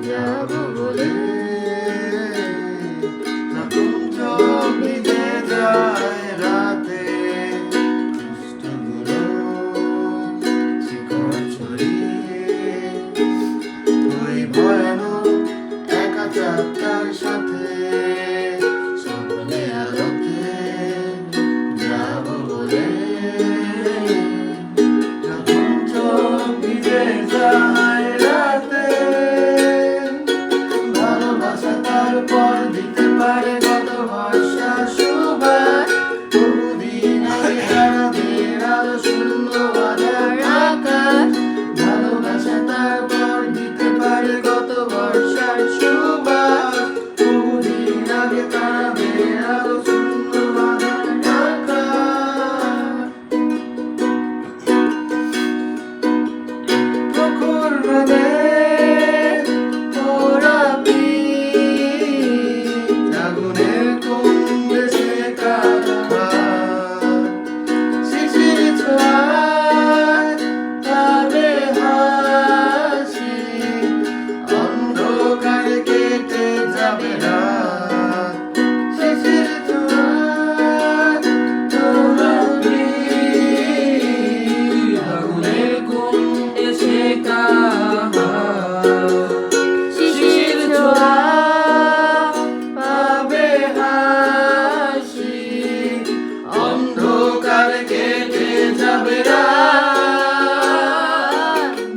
যাব বলে নতুন চোখ ভিজে যায় রাতে কষ্টগুলো শিকড় ছড়িয়ে ওই ভয়ানক একা চাকার সাথে স্বপ্নে আলোতে যাব বলে নতুন চোখ ভিজে যায় রাতে ভালোবাসা তারপর দিতে পারে কত বর্ষা সুবাস বহুদিন আগে তারাদের আলো শূন্য আধার আকাশ ভালোবাসা তারপর দিতে পারে কত বর্ষার সুবাস বহুদিন আগে তারাদের আলো শূন্য আধার আকাশ প্রখর রোদে ওরা আগুনের কুণ্ডে শেখা শিশির ছোঁয়ায় তাবে হাসি অন্ধকারে কেটে যাবে রাত শিশির ছোঁয়ায় তোরা আগুনের কুণ্ডে শেখা শিশির ছোঁয়ায় পাবে হাসি অন্ধকার কেটে যাবে রাত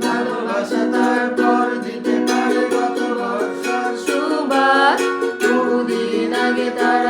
ভালোবাসা তারপর দিতে পারে কত বর্ষার সুবাস বহুদিন আগে তারা